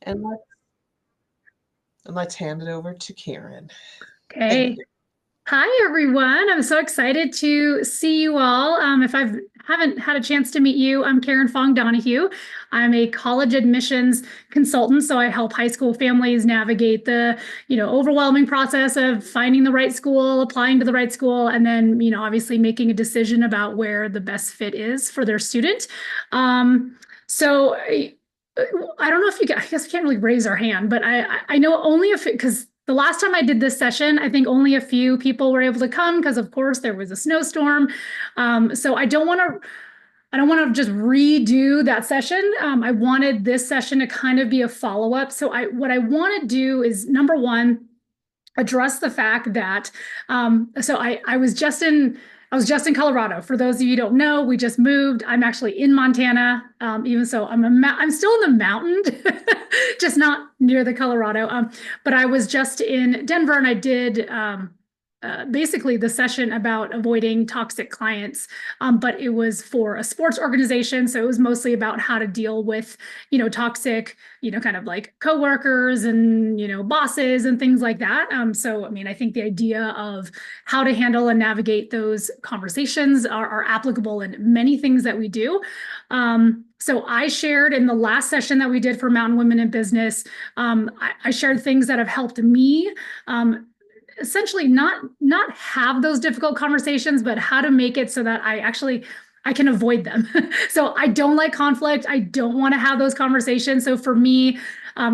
And let's hand it over to Karen. Thank Okay. you. Hi, everyone. I'm so excited to see you all. If I haven't had a chance to meet you, I'm Karen Donoghue. I'm a college admissions consultant, so I help high school families navigate the, overwhelming process of finding the right school, applying to the right school, and then, obviously making a decision about where the best fit is for their student. So I don't know if you guys, I guess we can't really raise our hand, but I know only if because the last time I did this session, I think only a few people were able to come because of course there was a snowstorm. So I don't want to just redo that session. I wanted this session to kind of be a follow-up. So what I want to do is number one, address the fact that I was just in Colorado. For those of you who don't know, we just moved. I'm actually in Montana. Even so, I'm still in the mountain, just not near the Colorado. But I was just in Denver, and I did basically the session about avoiding toxic clients, but it was for a sports organization, so it was mostly about how to deal with toxic, kind of like coworkers and bosses and things like that. So I mean, I think the idea of how to handle and navigate those conversations are applicable in many things that we do. So I shared in the last session that we did for Mountain Women in Business, I shared things that have helped me essentially not have those difficult conversations, but how to make it so that I can avoid them. So I don't like conflict. I don't want to have those conversations. So for me,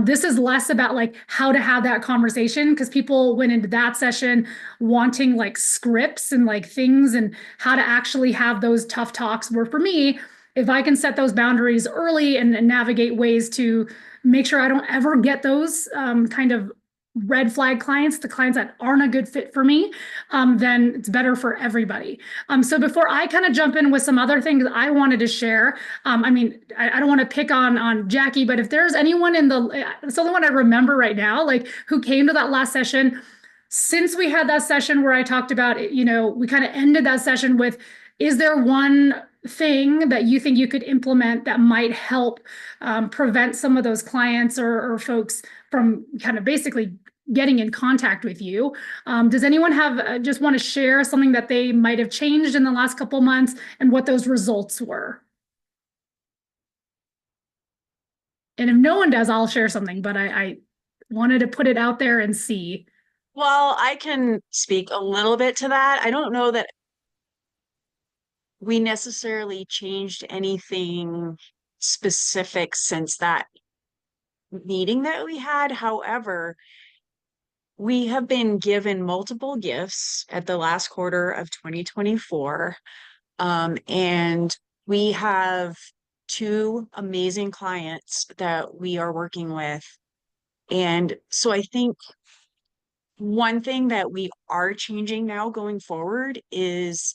this is less about like how to have that conversation, because people went into that session wanting like scripts and like things and how to actually have those tough talks. Where for me, if I can set those boundaries early and navigate ways to make sure I don't ever get those kind of red flag clients, the clients that aren't a good fit for me, then it's better for everybody. So before I kind of jump in with some other things I wanted to share, I mean, I don't want to pick on Jackie, but if there's anyone it's the only one I remember right now, like who came to that last session, since we had that session where I talked about, we kind of ended that session with, is there one thing that you think you could implement that might help prevent some of those clients or folks from kind of basically getting in contact with you? Does anyone have just want to share something that they might have changed in the last couple of months and what those results were? And if no one does, I'll share something, but I wanted to put it out there and see. Well, I can speak a little bit to that. I don't know that we necessarily changed anything specific since that meeting that we had. However, we have been given multiple gifts at the last quarter of 2024. And we have two amazing clients that we are working with. And so I think one thing that we are changing now going forward is,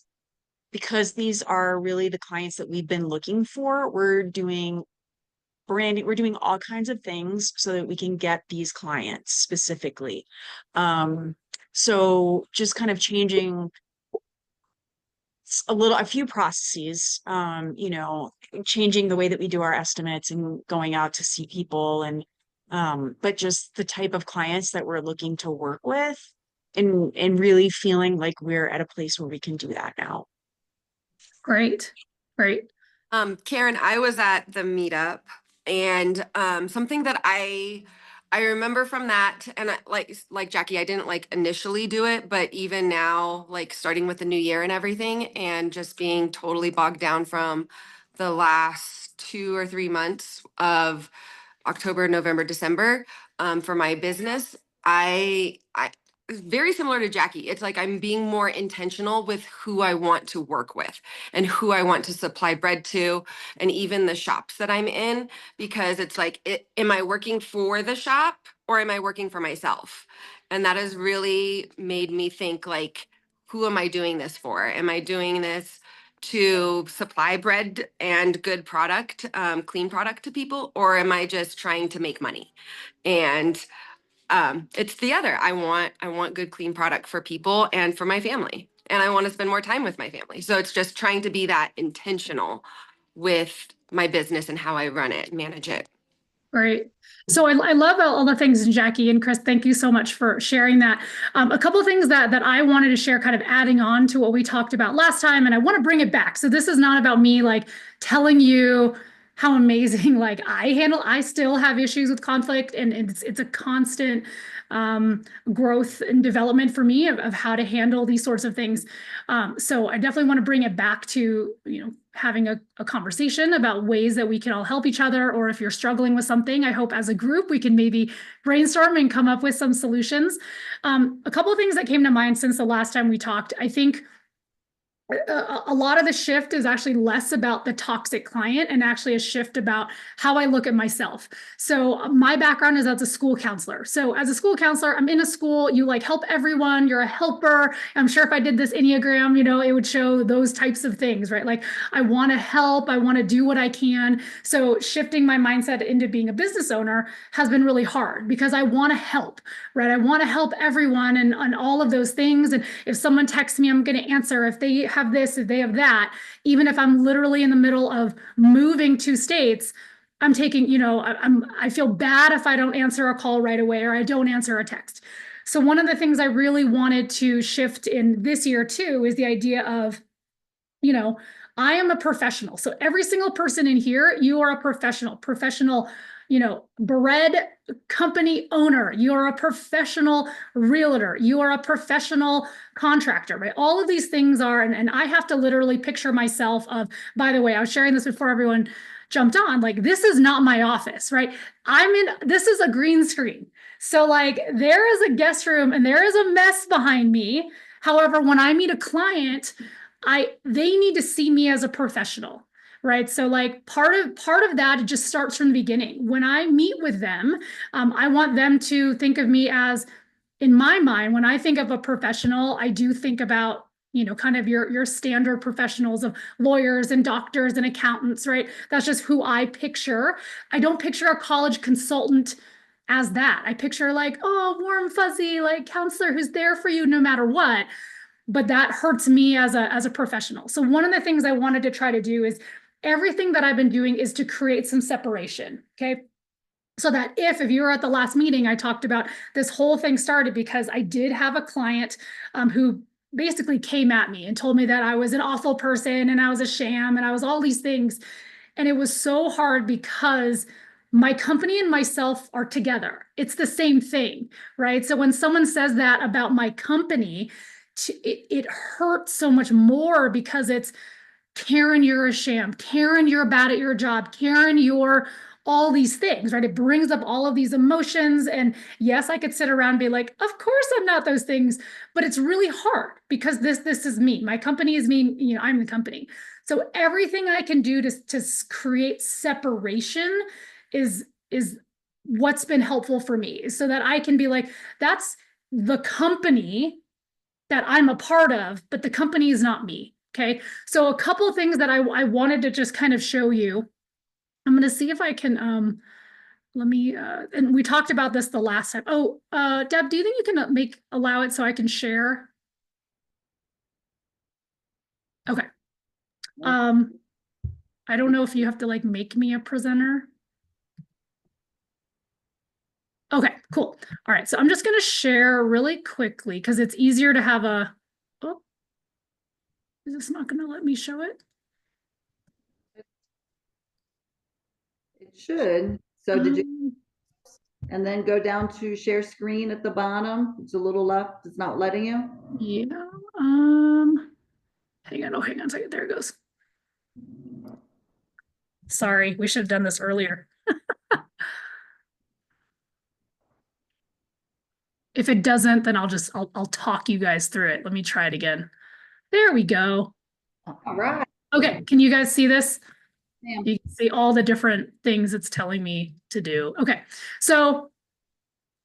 because these are really the clients that we've been looking for, we're doing branding, we're doing all kinds of things so that we can get these clients specifically. So just kind of changing a few processes, changing the way that we do our estimates and going out to see people, and but just the type of clients that we're looking to work with, and really feeling like we're at a place where we can do that now. Great. Great. Karen, I was at the meetup, and something that I remember from that, and like Jackie, I didn't like initially do it, but even now, like starting with the new year and everything, and just being totally bogged down from the last 2 or 3 months of October, November, December, for my business, I very similar to Jackie. It's like I'm being more intentional with who I want to work with and who I want to supply bread to, and even the shops that I'm in, because it's like, am I working for the shop or am I working for myself? And that has really made me think, like, who am I doing this for? Am I doing this to supply bread and good product, clean product to people, or am I just trying to make money? And it's the other. I want good, clean product for people and for my family, and I want to spend more time with my family. So it's just trying to be that intentional with my business and how I run it, manage it. Right. So I love all the things, and Jackie and Chris, thank you so much for sharing that. A couple of things that I wanted to share, kind of adding on to what we talked about last time, and I want to bring it back. So this is not about me like telling you how amazing like I still have issues with conflict, and it's a constant growth and development for me of how to handle these sorts of things. So I definitely want to bring it back to, having a conversation about ways that we can all help each other, or if you're struggling with something, I hope as a group we can maybe brainstorm and come up with some solutions. A couple of things that came to mind since the last time we talked. I think a lot of the shift is actually less about the toxic client and actually a shift about how I look at myself. So my background is as a school counselor. So as a school counselor, I'm in a school, you like help everyone, you're a helper. I'm sure if I did this Enneagram, it would show those types of things, right? Like I want to help, I want to do what I can. So shifting my mindset into being a business owner has been really hard because I want to help, right? I want to help everyone and all of those things. And if someone texts me, I'm going to answer. If they have this, if they have that, even if I'm literally in the middle of moving 2 states, I'm taking, I feel bad if I don't answer a call right away or I don't answer a text. So one of the things I really wanted to shift in this year too is the idea of, I am a professional. So every single person in here, you are a professional, bread company owner. You are a professional realtor. You are a professional contractor, right? All of these things are, and I have to literally picture myself of, by the way, I was sharing this before everyone jumped on, like, this is not my office, right? This is a green screen. So like there is a guest room and there is a mess behind me. However, when I meet a client, they need to see me as a professional, right? So like part of that, it just starts from the beginning. When I meet with them, I want them to think of me as, in my mind, when I think of a professional, I do think about, kind of your standard professionals of lawyers and doctors and accountants, right? That's just who I picture. I don't picture a college consultant as that. I picture like, oh, warm, fuzzy, like counselor who's there for you no matter what. But that hurts me as a professional. So one of the things I wanted to try to do is everything that I've been doing is to create some separation, okay? So that if you were at the last meeting, I talked about this whole thing started because I did have a client who basically came at me and told me that I was an awful person and I was a sham and I was all these things. And it was so hard because my company and myself are together. It's the same thing, right? So when someone says that about my company, it hurts so much more because it's, Karen, you're a sham. Karen, you're bad at your job. Karen, you're all these things, right? It brings up all of these emotions. And yes, I could sit around and be like, of course I'm not those things, but it's really hard because this is me. My company is me, I'm the company. So everything I can do to create separation is what's been helpful for me, so that I can be like, that's the company that I'm a part of, but the company is not me. Okay. So a couple of things that I wanted to just kind of show you. I'm going to see if I can, let me, and we talked about this the last time. Oh, Deb, do you think you can allow it so I can share? Okay. I don't know if you have to like make me a presenter. Okay, cool. All right. So I'm just going to share really quickly because it's easier to have oh, is this not going to let me show it? It should. So did you, and then go down to share screen at the bottom. It's a little left. It's not letting you. Yeah. Hang on. Oh, hang on a second. There it goes. Sorry, we should have done this earlier. If it doesn't, then I'll talk you guys through it. Let me try it again. There we go. All right. Okay, can you guys see this? Yeah. You can see all the different things it's telling me to do. Okay, so,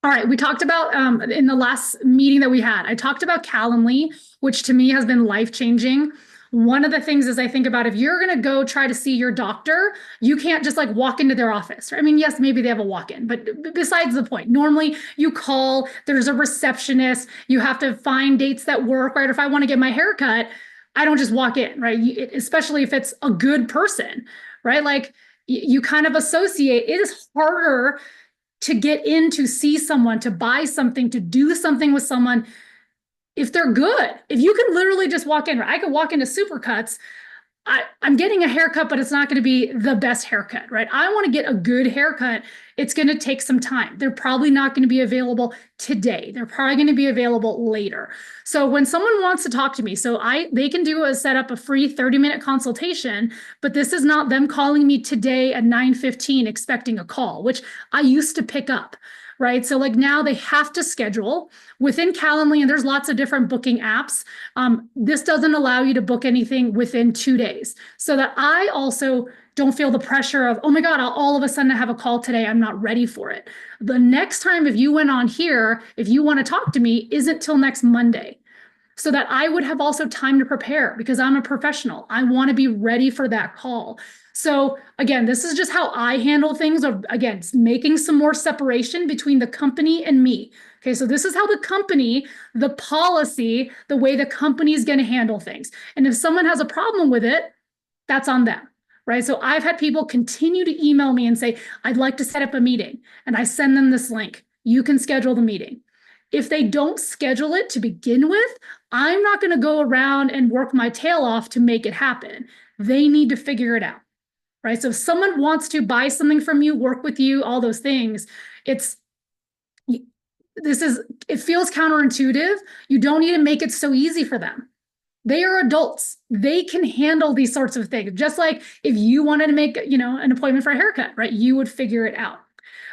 all right, we talked about, in the last meeting that we had, I talked about Calendly, which to me has been life-changing. One of the things is I think about, if you're going to go try to see your doctor, you can't just like walk into their office. I mean, yes, maybe they have a walk-in, but besides the point, normally you call, there's a receptionist, you have to find dates that work, right? If I want to get my hair cut, I don't just walk in, right? Especially if it's a good person, right? Like, you kind of associate, it is harder to get in, to see someone, to buy something, to do something with someone if they're good. If you can literally just walk in, I could walk into Supercuts, I'm getting a haircut, but it's not going to be the best haircut, right? I want to get a good haircut. It's going to take some time. They're probably not going to be available today. They're probably going to be available later. So when someone wants to talk to me, they can set up a free 30-minute consultation, but this is not them calling me today at 9:15 expecting a call, which I used to pick up. Right. So like now they have to schedule within Calendly, and there's lots of different booking apps. This doesn't allow you to book anything within 2 days, so that I also don't feel the pressure of, oh my God, I'll all of a sudden have a call today. I'm not ready for it. The next time, if you went on here, if you want to talk to me, isn't till next Monday. So that I would have also time to prepare, because I'm a professional. I want to be ready for that call. So again, this is just how I handle things, of, again, making some more separation between the company and me. Okay, so this is how the company, the policy, the way the company is going to handle things. And if someone has a problem with it, that's on them, right? So I've had people continue to email me and say, I'd like to set up a meeting. And I send them this link. You can schedule the meeting. If they don't schedule it to begin with, I'm not going to go around and work my tail off to make it happen. They need to figure it out, right? So if someone wants to buy something from you, work with you, all those things, it feels counterintuitive. You don't need to make it so easy for them. They are adults. They can handle these sorts of things. Just like if you wanted to make, an appointment for a haircut, right? You would figure it out.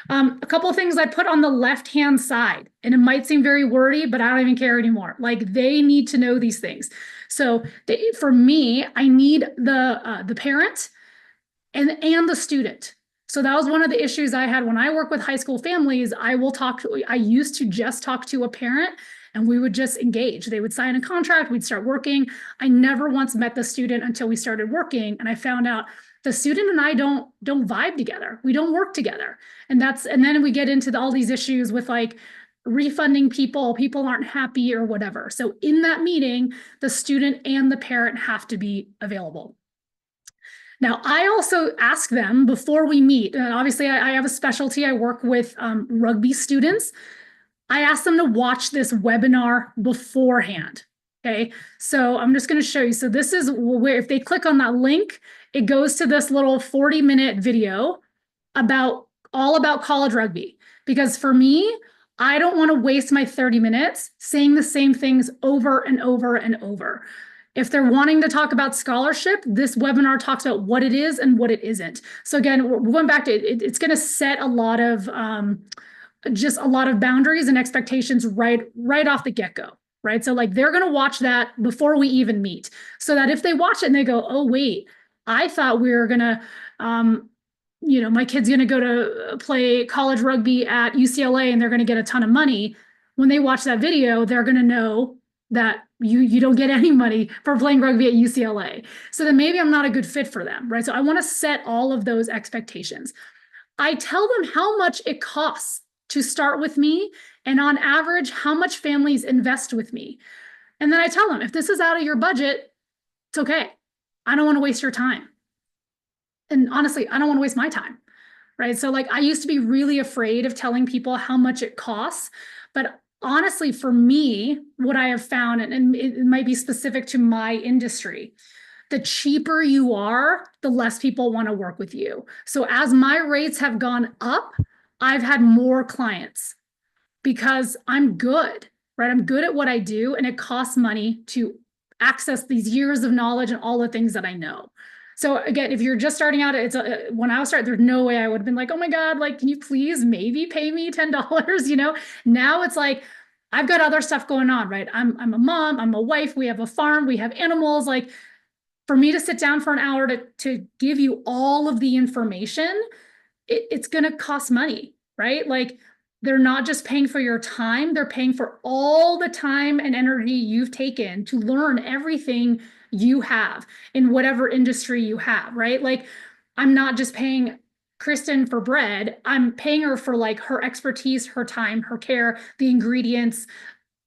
A couple of things I put on the left-hand side, and it might seem very wordy, but I don't even care anymore. Like, they need to know these things. So for me, I need the parent and the student. So that was one of the issues I had when I work with high school families. I used to just talk to a parent, and we would just engage. They would sign a contract, we'd start working. I never once met the student until we started working, and I found out the student and I don't vibe together. We don't work together. And then we get into all these issues with like refunding people aren't happy or whatever. So in that meeting, the student and the parent have to be available. Now, I also ask them before we meet, and obviously I have a specialty. I work with rugby students. I ask them to watch this webinar beforehand. Okay, so I'm just going to show you. So this is where, if they click on that link, it goes to this little 40-minute video all about college rugby. Because for me, I don't want to waste my 30 minutes saying the same things over and over and over. If they're wanting to talk about scholarship, this webinar talks about what it is and what it isn't. So again, we're going back to it. It's going to set a lot of boundaries and expectations right off the get-go. Right. So like they're going to watch that before we even meet, so that if they watch it and they go, oh, wait, I thought we were going to, my kid's going to go to play college rugby at UCLA and they're going to get a ton of money. When they watch that video, they're going to know that you don't get any money for playing rugby at UCLA. So then maybe I'm not a good fit for them. Right. So I want to set all of those expectations. I tell them how much it costs to start with me, and on average, how much families invest with me. And then I tell them, if this is out of your budget, it's okay. I don't want to waste your time. And honestly, I don't want to waste my time, right? So like, I used to be really afraid of telling people how much it costs, but honestly, for me, what I have found, and it might be specific to my industry, the cheaper you are, the less people want to work with you. So as my rates have gone up, I've had more clients because I'm good, right? I'm good at what I do, and it costs money to access these years of knowledge and all the things that I know. So again, if you're just starting out, when I was starting, there's no way I would have been like, oh my God, like, can you please maybe pay me $10? Now it's like, I've got other stuff going on, right? I'm a mom, I'm a wife, we have a farm, we have animals. Like, for me to sit down for an hour to give you all of the information, it's going to cost money, right? Like, they're not just paying for your time, they're paying for all the time and energy you've taken to learn everything you have in whatever industry you have, right? Like, I'm not just paying Kristen for bread, I'm paying her for like her expertise, her time, her care, the ingredients,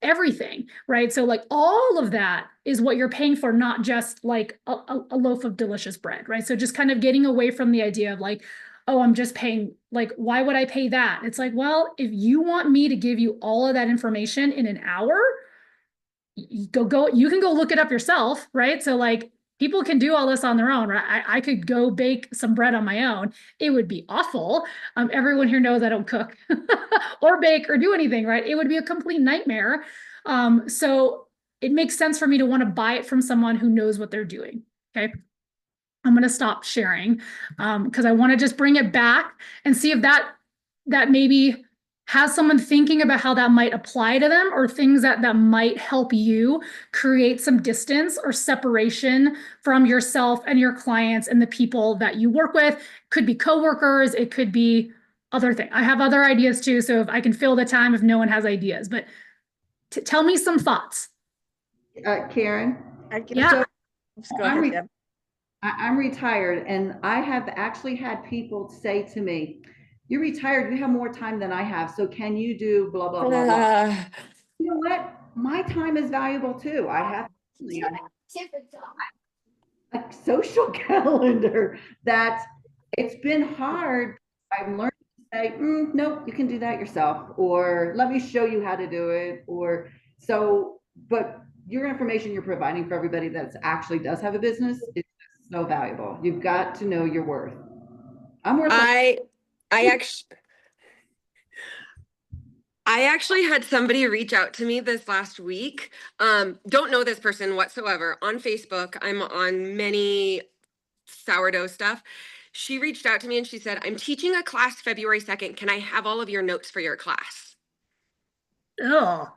everything, right? So like all of that is what you're paying for, not just like a loaf of delicious bread, right? So just kind of getting away from the idea of like, oh, I'm just paying, like, why would I pay that? It's like, well, if you want me to give you all of that information in an hour, you can go look it up yourself, right? So like people can do all this on their own, right? I could go bake some bread on my own. It would be awful. Everyone here knows I don't cook or bake or do anything, right? It would be a complete nightmare. So it makes sense for me to want to buy it from someone who knows what they're doing. Okay. I'm going to stop sharing because I want to just bring it back and see if that maybe has someone thinking about how that might apply to them, or things that might help you create some distance or separation from yourself and your clients and the people that you work with. Could be coworkers, it could be other things. I have other ideas too, so if I can fill the time if no one has ideas, but tell me some thoughts. Karen? Yeah. Go ahead, Deb. I'm retired, and I have actually had people say to me, "You're retired, you have more time than I have, so can you do blah, blah, blah, blah." You know what? My time is valuable too. I have a social calendar that it's been hard. I've learned to say, nope, you can do that yourself, or let me show you how to do it, or so, but your information you're providing for everybody that actually does have a business is so valuable. You've got to know your worth. I'm worth. I actually had somebody reach out to me this last week. Don't know this person whatsoever. On Facebook, I'm on many sourdough stuff. She reached out to me and she said, "I'm teaching a class February 2nd. Can I have all of your notes for your class?" Oh.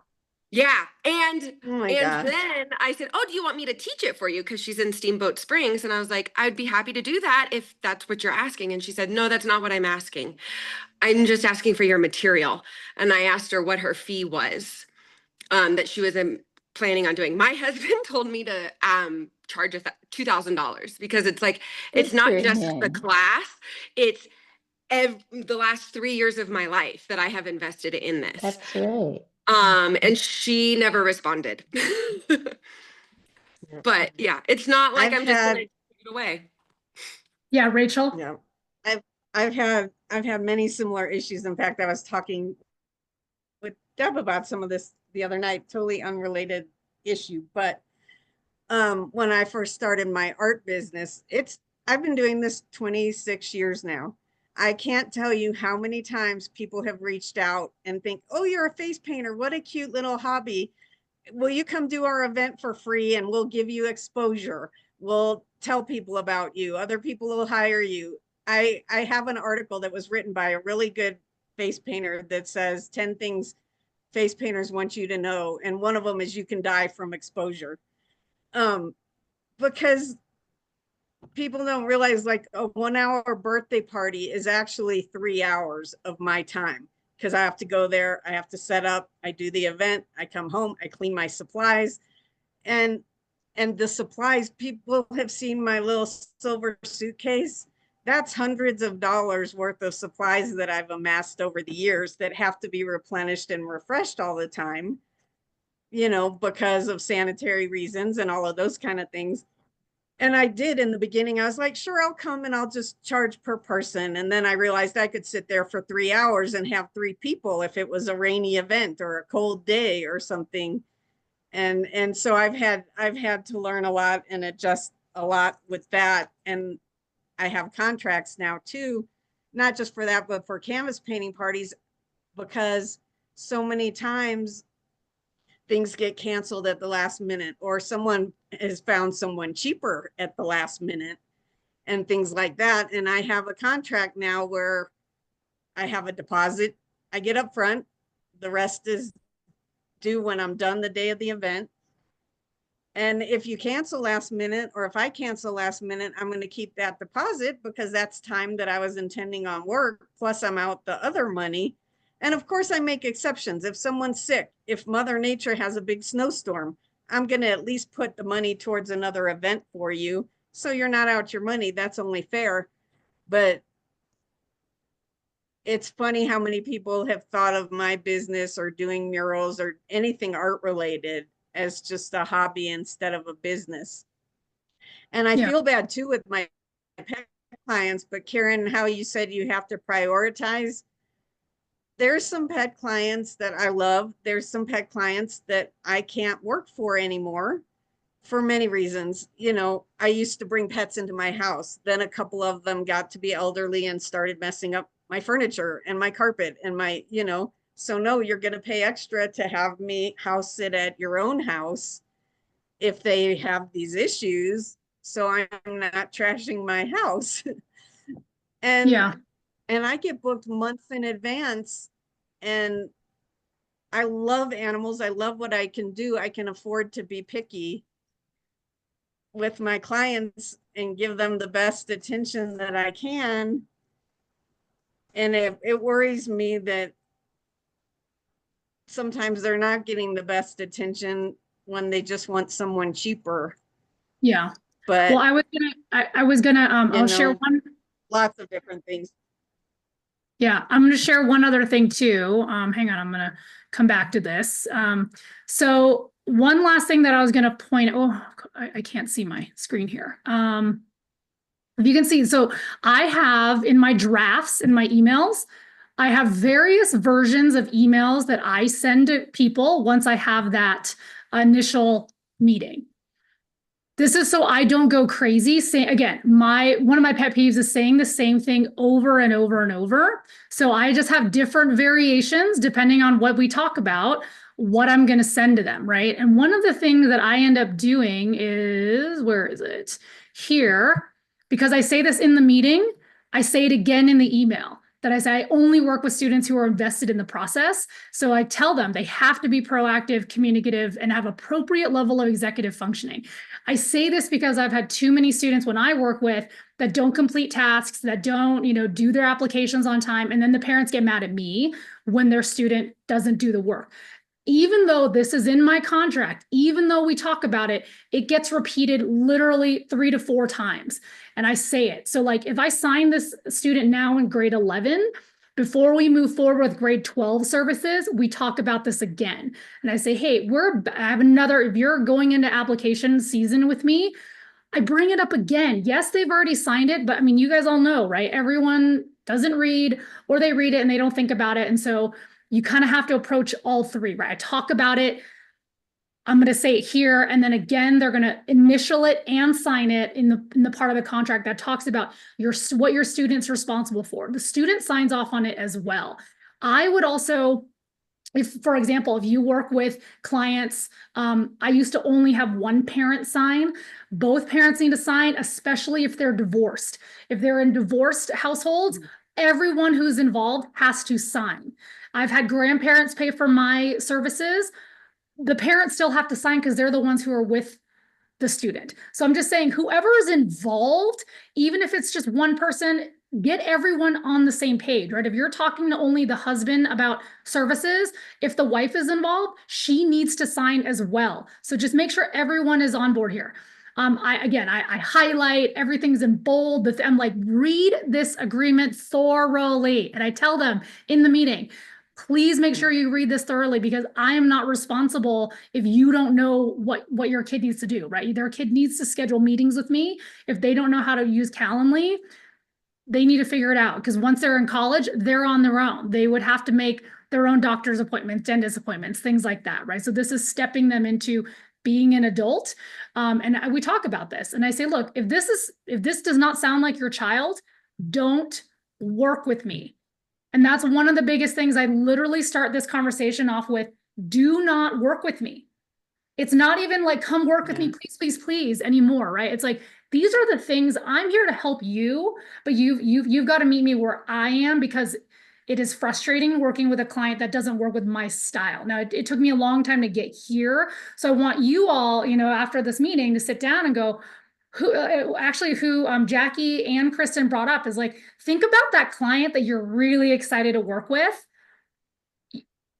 Yeah. And Oh my gosh. then I said, "Oh, do you want me to teach it for you?" Because she's in Steamboat Springs. And I was like, "I'd be happy to do that if that's what you're asking." And she said, "No, that's not what I'm asking. I'm just asking for your material." And I asked her what her fee was that she was planning on doing. My husband told me to charge $2,000 because it's like, it's not just the class, it's the last 3 years of my life that I have invested in this. That's right. And she never responded. But yeah, it's not like I'm just gonna take it away. Yeah, Rachel. Yeah, I've had many similar issues. In fact, I was talking with Deb about some of this the other night, totally unrelated issue. But when I first started my art business, I've been doing this 26 years now. I can't tell you how many times people have reached out and think, "Oh, you're a face painter. What a cute little hobby. Will you come do our event for free and we'll give you exposure? We'll tell people about you. Other people will hire you." I have an article that was written by a really good face painter that says 10 things face painters want you to know. And one of them is you can die from exposure. Because people don't realize like a 1 hour birthday party is actually 3 hours of my time, because I have to go there, I have to set up, I do the event, I come home, I clean my supplies, and the supplies, people have seen my little silver suitcase. That's hundreds of dollars worth of supplies that I've amassed over the years that have to be replenished and refreshed all the time, because of sanitary reasons and all of those kind of things. And I did in the beginning. I was like, sure, I'll come and I'll just charge per person. And then I realized I could sit there for 3 hours and have 3 people if it was a rainy event or a cold day or something. And so I've had to learn a lot and adjust a lot with that. And I have contracts now too, not just for that, but for canvas painting parties, because so many times things get canceled at the last minute, or someone has found someone cheaper at the last minute and things like that. And I have a contract now where I have a deposit I get up front. The rest is due when I'm done the day of the event. And if you cancel last minute, or if I cancel last minute, I'm going to keep that deposit because that's time that I was intending on work. Plus I'm out the other money. And of course I make exceptions. If someone's sick, if Mother Nature has a big snowstorm, I'm going to at least put the money towards another event for you. So you're not out your money. That's only fair. But it's funny how many people have thought of my business or doing murals or anything art related as just a hobby instead of a business. And I Yeah. feel bad too with my pet clients, but Karen, how you said you have to prioritize. There's some pet clients that I love. There's some pet clients that I can't work for anymore for many reasons. You know, I used to bring pets into my house. Then a couple of them got to be elderly and started messing up my furniture and my carpet and my, you know, so no, you're going to pay extra to have me house sit at your own house if they have these issues. So I'm not trashing my house. And Yeah. and I get booked months in advance, and I love animals. I love what I can do. I can afford to be picky with my clients and give them the best attention that I can. And it worries me that sometimes they're not getting the best attention when they just want someone cheaper. Yeah. But Well, I was gonna, I'll share know, one. lots of different things. Yeah, I'm going to share one other thing too. Hang on, I'm going to come back to this. So one last thing that I was going to point, oh, I can't see my screen here. If you can see, so I have in my drafts, in my emails, I have various versions of emails that I send to people once I have that initial meeting. This is so I don't go crazy. Say again, one of my pet peeves is saying the same thing over and over and over. So I just have different variations depending on what we talk about, what I'm going to send to them, right? And one of the things that I end up doing is, where is it? Here, because I say this in the meeting, I say it again in the email. That I say I only work with students who are invested in the process. So I tell them they have to be proactive, communicative, and have appropriate level of executive functioning. I say this because I've had too many students when I work with that don't complete tasks, that don't, do their applications on time. And then the parents get mad at me when their student doesn't do the work. Even though this is in my contract, even though we talk about it, it gets repeated literally 3 to 4 times. And I say it. So like if I sign this student now in grade 11, before we move forward with grade 12 services, we talk about this again. And I say, hey, if you're going into application season with me, I bring it up again. Yes, they've already signed it, but I mean, you guys all know, right? Everyone doesn't read, or they read it and they don't think about it. And so you kind of have to approach all three, right? I talk about it. I'm going to say it here, and then again, they're going to initial it and sign it in the part of the contract that talks about what your student's responsible for. The student signs off on it as well. I would also, if, for example, if you work with clients, I used to only have one parent sign. Both parents need to sign, especially if they're divorced. If they're in divorced households, everyone who's involved has to sign. I've had grandparents pay for my services. The parents still have to sign because they're the ones who are with the student. So I'm just saying, whoever is involved, even if it's just one person, get everyone on the same page, right? If you're talking to only the husband about services, if the wife is involved, she needs to sign as well. So just make sure everyone is on board here. I highlight, everything's in bold. I'm like, read this agreement thoroughly. And I tell them in the meeting, please make sure you read this thoroughly, because I am not responsible if you don't know what your kid needs to do, right? Their kid needs to schedule meetings with me. If they don't know how to use Calendly, they need to figure it out, because once they're in college, they're on their own. They would have to make their own doctor's appointments, dentist appointments, things like that, right? So this is stepping them into being an adult. And we talk about this, and I say, look, if this does not sound like your child, don't work with me. And that's one of the biggest things. I literally start this conversation off with, do not work with me. It's not even like, come work with me, please, please, please anymore, right? It's like, these are the things, I'm here to help you, but you've got to meet me where I am, because it is frustrating working with a client that doesn't work with my style. Now, it took me a long time to get here. So I want you all, after this meeting, to sit down and go, who Jackie and Kristen brought up is like, think about that client that you're really excited to work with.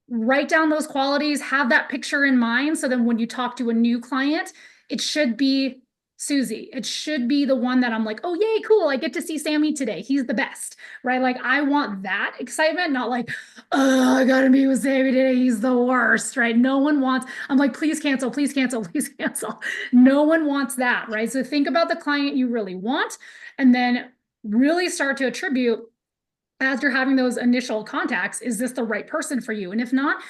Write down those qualities, have that picture in mind. So then when you talk to a new client, it should be Susie. It should be the one that I'm like, oh, yay, cool. I get to see Sammy today. He's the best, right? Like I want that excitement, not like, oh, I gotta meet with Sammy today. He's the worst, right? No one wants, I'm like, please cancel, please cancel, please cancel. No one wants that, right? So think about the client you really want, and then really start to attribute as you're having those initial contacts, is this the right person for you? And if not,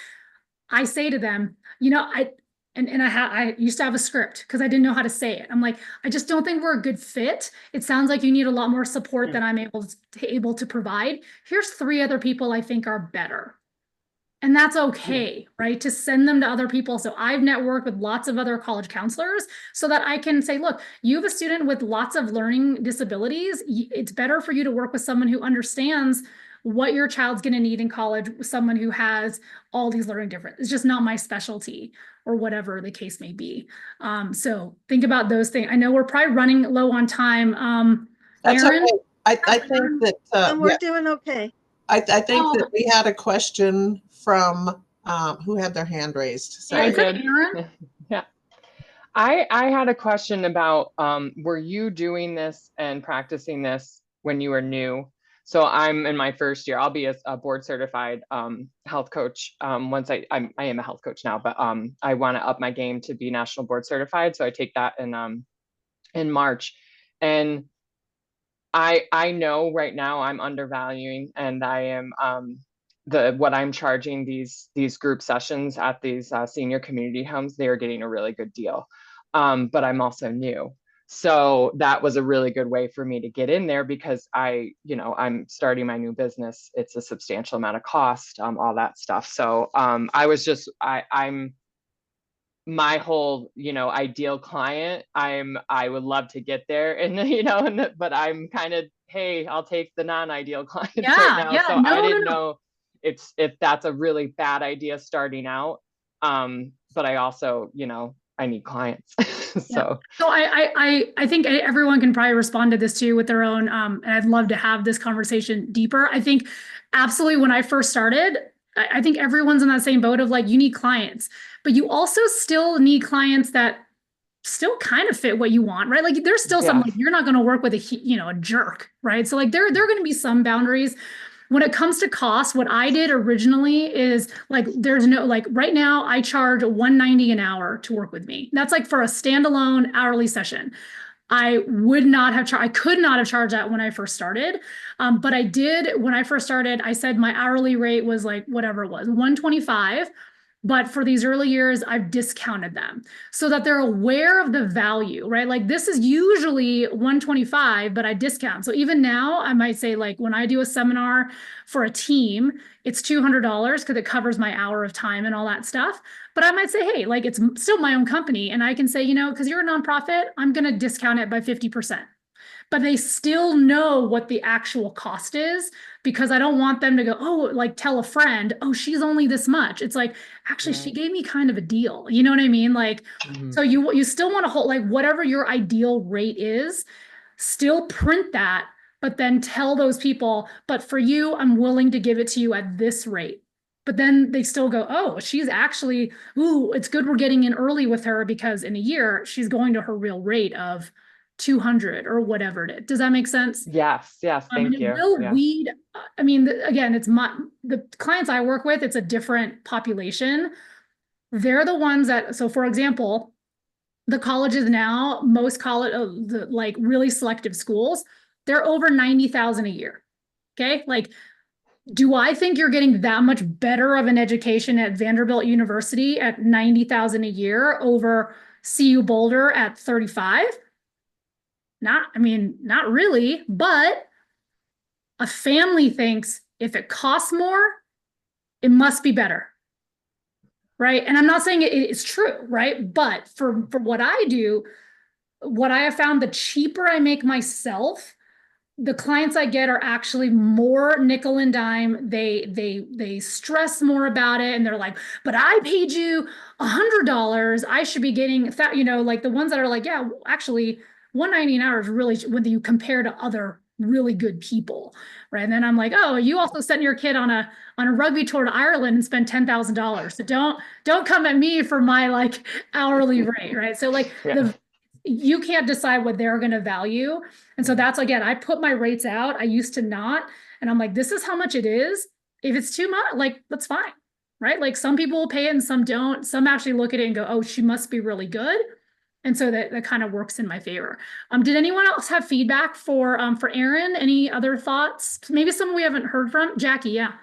I say to them, I used to have a script because I didn't know how to say it. I'm like, I just don't think we're a good fit. It sounds like you need a lot more support than I'm able to provide. Here's 3 other people I think are better. And that's okay, right? To send them to other people. So I've networked with lots of other college counselors so that I can say, look, you have a student with lots of learning disabilities. It's better for you to work with someone who understands what your child's going to need in college, someone who has all these learning differences. It's just not my specialty, or whatever the case may be. So think about those things. I know we're probably running low on time. That's Aaron? okay. I think that And we're doing okay. I think that we had a question from who had their hand raised. So Yeah, is that did. Aaron? Yeah. I had a question about, were you doing this and practicing this when you were new? So I'm in my first year. I'll be a board certified health coach. Once I am a health coach now, but I want to up my game to be national board certified. So I take that in March. And I know right now I'm undervaluing, and I am what I'm charging these group sessions at these senior community homes. They are getting a really good deal, but I'm also new, so that was a really good way for me to get in there, because I'm starting my new business. It's a substantial amount of cost, all that stuff. So I'm my whole, ideal client. I would love to get there, and but I'm kind of, hey, I'll take the non-ideal clients right now. So I didn't know if that's a really bad idea starting out. But I also, I need clients. So I think everyone can probably respond to this too with their own, and I'd love to have this conversation deeper. I think absolutely, when I first started, I think everyone's in that same boat of like, you need clients, but you also still need clients that still kind of fit what you want, right? Like there's still some, like, you're not going to work with a jerk, right? So like there are going to be some boundaries. When it comes to cost, what I did originally is like, there's no, like right now I charge $190 an hour to work with me. That's like for a standalone hourly session. I could not have charged that when I first started. But I did, when I first started, I said my hourly rate was like, whatever it was, $125. But for these early years, I've discounted them so that they're aware of the value, right? Like this is usually $125, but I discount. So even now I might say, like, when I do a seminar for a team, it's $200 because it covers my hour of time and all that stuff. But I might say, hey, like, it's still my own company. And I can say, because you're a nonprofit, I'm going to discount it by 50%. But they still know what the actual cost is, because I don't want them to go, oh, like tell a friend, oh, she's only this much. It's like, actually, she gave me kind of a deal. You know what I mean? Like, so you still want to hold, like, whatever your ideal rate is, still print that, but then tell those people, but for you, I'm willing to give it to you at this rate. But then they still go, oh, she's actually, ooh, it's good we're getting in early with her, because in a year, she's going to her real rate of 200 or whatever it is. Does that make sense? Yes. Thank you. It will weed. I mean, again, it's the clients I work with, it's a different population. They're the ones that, so for example, the colleges now, most the like really selective schools, they're over 90,000 a year. Okay. Like, do I think you're getting that much better of an education at Vanderbilt University at 90,000 a year over CU Boulder at 35? Not really, but a family thinks if it costs more, it must be better, right? And I'm not saying it is true, right? But for what I do, what I have found, the cheaper I make myself, the clients I get are actually more nickel and dime. They stress more about it, and they're like, but I paid you $100. I should be getting that, like the ones that are like, yeah, actually $190 an hour is really, when you compare to other really good people, right? And then I'm like, oh, you also sent your kid on a rugby tour to Ireland and spent $10,000. So don't come at me for my like hourly rate, right? So like you can't decide what they're going to value. And so that's, again, I put my rates out. I used to not, and I'm like, this is how much it is. If it's too much, like, that's fine. Right? Like some people will pay it and some don't. Some actually look at it and go, oh, she must be really good. And so that kind of works in my favor. Did anyone else have feedback for Erin? Any other thoughts? Maybe someone we haven't heard from? Jackie, yeah.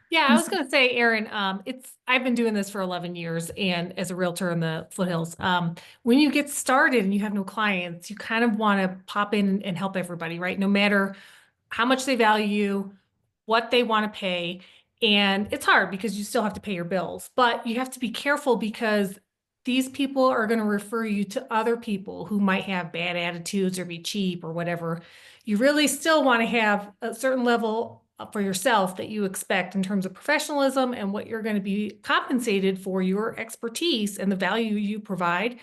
Yeah, I was going to say, Erin, I've been doing this for 11 years and as a realtor in the foothills, when you get started and you have no clients, you kind of want to pop in and help everybody, right? No matter how much they value, what they want to pay. And it's hard because you still have to pay your bills, but you have to be careful because these people are going to refer you to other people who might have bad attitudes or be cheap or whatever. You really still want to have a certain level for yourself that you expect in terms of professionalism and what you're going to be compensated for your expertise and the value you provide.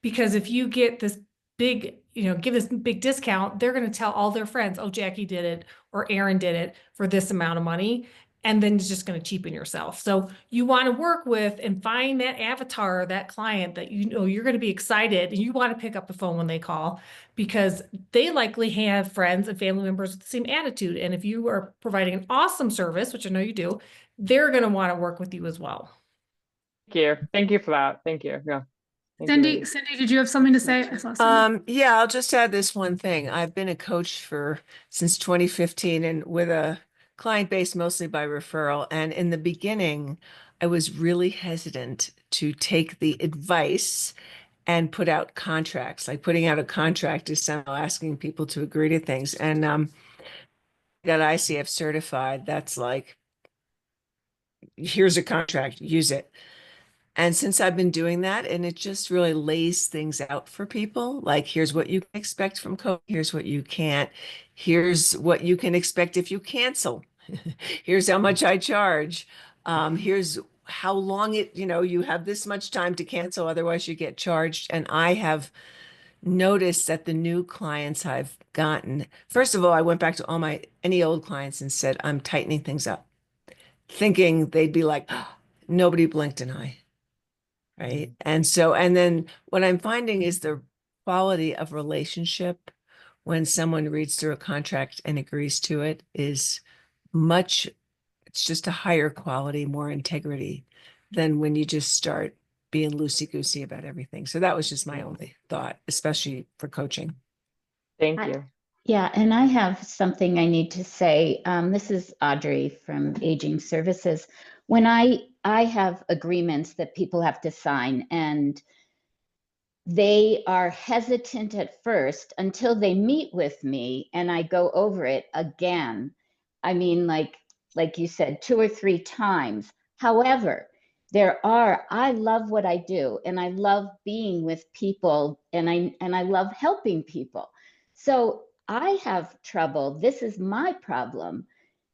Because if you get this big, give this big discount, they're going to tell all their friends, oh, Jackie did it or Erin did it for this amount of money. And then it's just going to cheapen yourself. So you want to work with and find that avatar, that client that you're going to be excited and you want to pick up the phone when they call because they likely have friends and family members with the same attitude. And if you are providing an awesome service, which I know you do, they're going to want to work with you as well. Thank you. Thank you for that. Thank you. Yeah. Thank Cindy, you. Cindy, did you have something to say? I saw Cindy. Yeah, I'll just add this one thing. I've been a coach since 2015 and with a client base mostly by referral. And in the beginning, I was really hesitant to take the advice and put out contracts. Like putting out a contract is somehow asking people to agree to things. And that ICF certified, that's like, here's a contract, use it. And since I've been doing that, and it just really lays things out for people, like here's what you can expect from coaching, here's what you can't, here's what you can expect if you cancel, here's how much I charge, here's how long you have this much time to cancel, otherwise you get charged. And I have noticed that the new clients I've gotten, first of all, I went back to any old clients and said, I'm tightening things up, thinking they'd be like, oh, nobody blinked an eye. Right. And then what I'm finding is the quality of relationship when someone reads through a contract and agrees to it it's just a higher quality, more integrity than when you just start being loosey-goosey about everything. So that was just my only thought, especially for coaching. Thank you. Yeah, and I have something I need to say. This is Audrey from Aging Services. When I have agreements that people have to sign, and they are hesitant at first until they meet with me and I go over it again. I mean, like you said, 2 or 3 times. However, I love what I do and I love being with people and I love helping people. So I have trouble. This is my problem.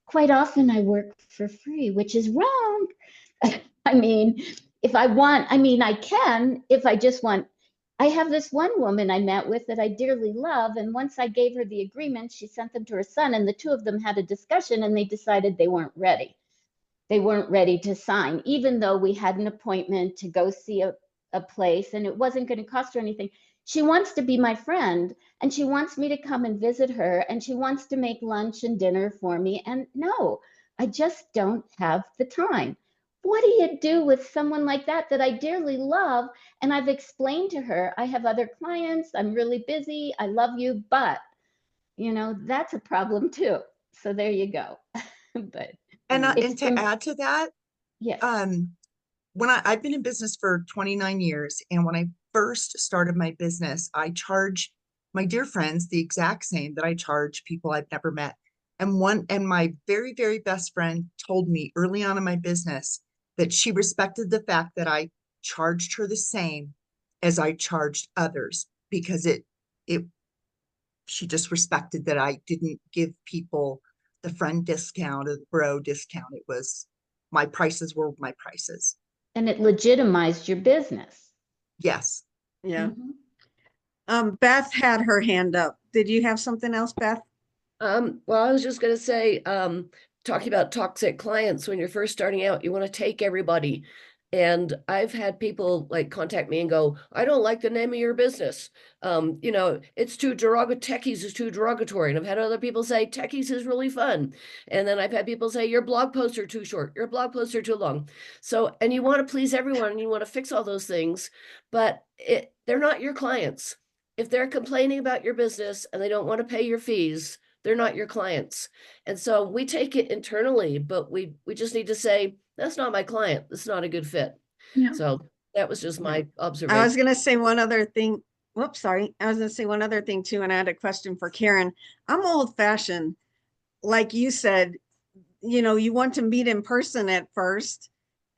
Quite often I work for free, which is wrong. I mean, I can, if I just want. I have this one woman I met with that I dearly love. And once I gave her the agreement, she sent them to her son and the two of them had a discussion and they decided they weren't ready. They weren't ready to sign, even though we had an appointment to go see a place and it wasn't going to cost her anything. She wants to be my friend and she wants me to come and visit her and she wants to make lunch and dinner for me. And no, I just don't have the time. What do you do with someone like that I dearly love? And I've explained to her, I have other clients, I'm really busy, I love you, but that's a problem too. So there you go. But and to add to that, yes. When I've been in business for 29 years, and when I first started my business, I charge my dear friends the exact same that I charge people I've never met. And my very, very best friend told me early on in my business that she respected the fact that I charged her the same as I charged others, because she just respected that I didn't give people the friend discount or the bro discount. It was, my prices were my prices. And it legitimized your business. Yes. Yeah. Beth had her hand up. Did you have something else, Beth? Well, I was just going to say, talking about toxic clients, when you're first starting out, you want to take everybody. And I've had people like contact me and go, I don't like the name of your business. It's too derogatory. Techies is too derogatory. And I've had other people say techies is really fun. And then I've had people say your blog posts are too short, your blog posts are too long. So, and you want to please everyone and you want to fix all those things, but they're not your clients. If they're complaining about your business and they don't want to pay your fees, they're not your clients. And so we take it internally, but we just need to say, that's not my client. That's not a good fit. Yeah. So that was just my I was observation. going to say one other thing. Whoops, sorry. I was going to say one other thing too. And I had a question for Karen. I'm old fashioned. Like you said, you want to meet in person at first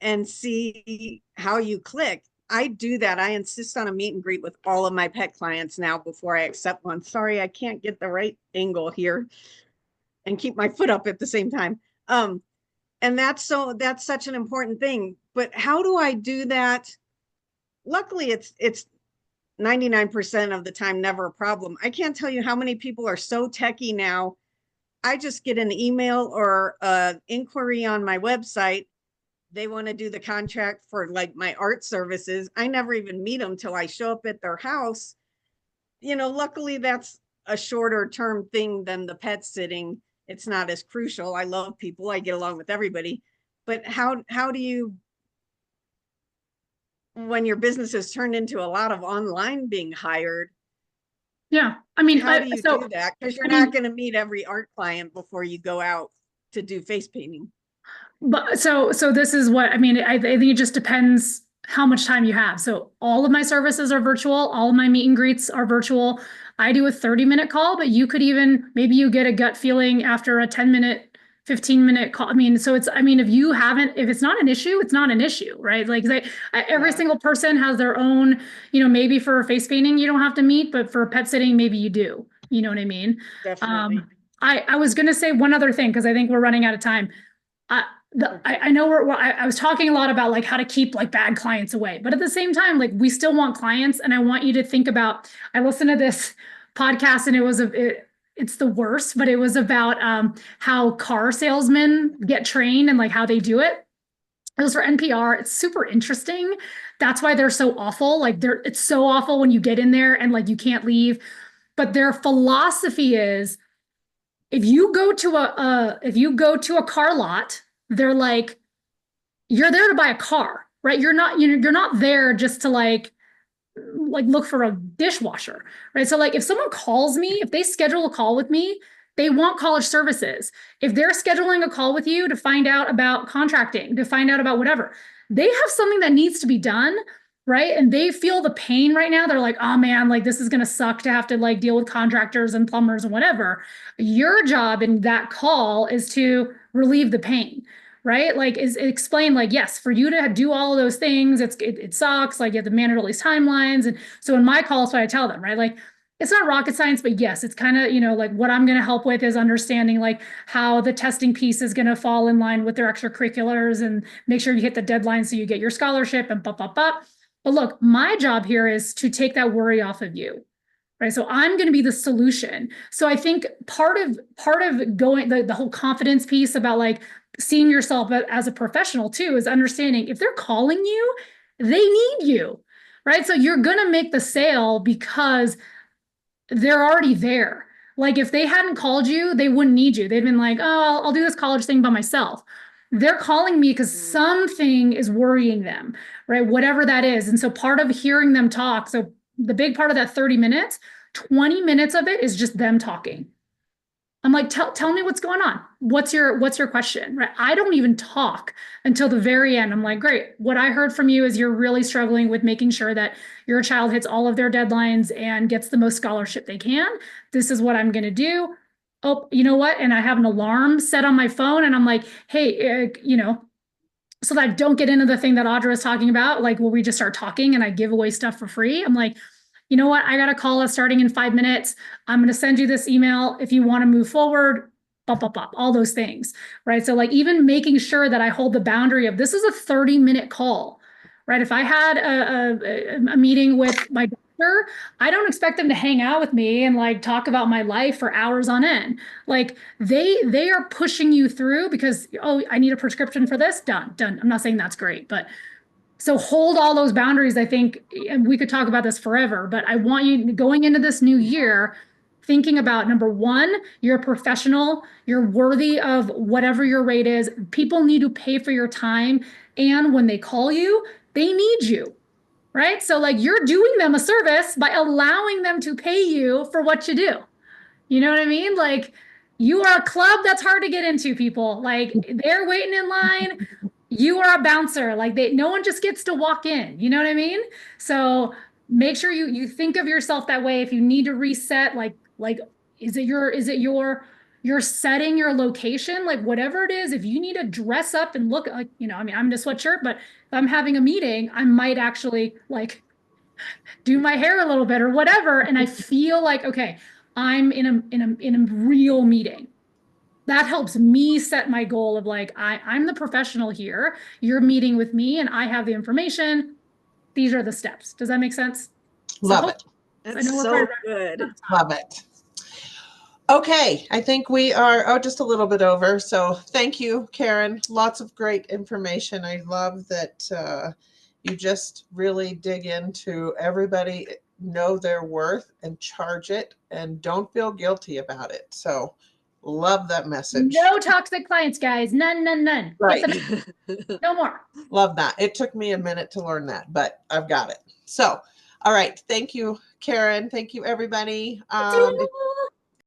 and see how you click. I do that. I insist on a meet and greet with all of my pet clients now before I accept one. Sorry, I can't get the right angle here and keep my foot up at the same time. And that's such an important thing. But how do I do that? Luckily, it's 99% of the time never a problem. I can't tell you how many people are so techie now. I just get an email or an inquiry on my website. They want to do the contract for like my art services. I never even meet them till I show up at their house. Luckily that's a shorter term thing than the pet sitting. It's not as crucial. I love people. I get along with everybody. But how do you, when your business has turned into a lot of online being hired, Yeah. I mean, how do you so, do that? Because you're I mean, not going to meet every art client before you go out to do face painting. But so this is what I mean. I think it just depends how much time you have. So all of my services are virtual. All of my meet and greets are virtual. I do a 30-minute call, but you could even, maybe you get a gut feeling after a 10-minute, 15-minute call. I mean, so it's, I mean, if it's not an issue, it's not an issue, right? Like every single person has their own, maybe for face painting, you don't have to meet, but for pet sitting, maybe you do. You know what I mean? Definitely. I was going to say one other thing, because I think we're running out of time. I know I was talking a lot about like how to keep like bad clients away, but at the same time, like we still want clients. And I want you to think about, I listened to this podcast and it's the worst, but it was about how car salesmen get trained and like how they do it. It was for NPR. It's super interesting. That's why they're so awful. Like it's so awful when you get in there and like you can't leave. But their philosophy is, if you go to a car lot, they're like, you're there to buy a car, right? You're not there just to like look for a dishwasher, right? So like if someone calls me, if they schedule a call with me, they want college services. If they're scheduling a call with you to find out about contracting, to find out about whatever, they have something that needs to be done, right? And they feel the pain right now. They're like, oh man, like this is going to suck to have to like deal with contractors and plumbers and whatever. Your job in that call is to relieve the pain, right? Like is explain like, yes, for you to do all of those things, it sucks. Like you have to manage all these timelines. And so in my calls, what I tell them, right? Like, it's not rocket science, but yes, it's kind of, like what I'm going to help with is understanding like how the testing piece is going to fall in line with their extracurriculars and make sure you hit the deadline so you get your scholarship and blah, blah, blah. But look, my job here is to take that worry off of you. Right. So I'm going to be the solution. So I think part of going the whole confidence piece about like seeing yourself as a professional too is understanding if they're calling you, they need you. Right. So you're going to make the sale because they're already there. Like if they hadn't called you, they wouldn't need you. They'd been like, oh, I'll do this college thing by myself. They're calling me because something is worrying them, right? Whatever that is. And so part of hearing them talk, so the big part of that 30 minutes, 20 minutes of it is just them talking. I'm like, tell me what's going on. What's your question, right? I don't even talk until the very end. I'm like, great. What I heard from you is you're really struggling with making sure that your child hits all of their deadlines and gets the most scholarship they can. This is what I'm going to do. Oh, you know what? And I have an alarm set on my phone and I'm like, hey, so that I don't get into the thing that Audra was talking about, like, will we just start talking and I give away stuff for free? I'm like, you know what? I got a call us starting in 5 minutes. I'm going to send you this email. If you want to move forward, blah, blah, blah, all those things, right? So like even making sure that I hold the boundary of this is a 30-minute call, right? If I had a meeting with my doctor, I don't expect them to hang out with me and like talk about my life for hours on end. Like they are pushing you through because, oh, I need a prescription for this. Done. I'm not saying that's great, but So hold all those boundaries. I think, and we could talk about this forever, but I want you going into this new year, thinking about number one, you're a professional, you're worthy of whatever your rate is. People need to pay for your time. And when they call you, they need you, right? So like you're doing them a service by allowing them to pay you for what you do. You know what I mean? Like you are a club that's hard to get into, people. Like they're waiting in line. You are a bouncer. Like no one just gets to walk in. You know what I mean? So make sure you think of yourself that way. If you need to reset, like you're setting your location, like whatever it is, if you need to dress up and look like, I mean, I'm in a sweatshirt, but if I'm having a meeting, I might actually like do my hair a little bit or whatever. And I feel like, okay, I'm in a real meeting. That helps me set my goal of like, I'm the professional here. You're meeting with me and I have the information. These are the steps. Does that make sense? Love it. That's so good. Love it. Okay, I think we are just a little bit over. So thank you, Karen. Lots of great information. I love that you just really dig into everybody, know their worth and charge it and don't feel guilty about it. So love that message. No toxic clients, guys. None. Right. No more. Love that. It took me a minute to learn that, but I've got it. So, all right. Thank you, Karen. Thank you, everybody.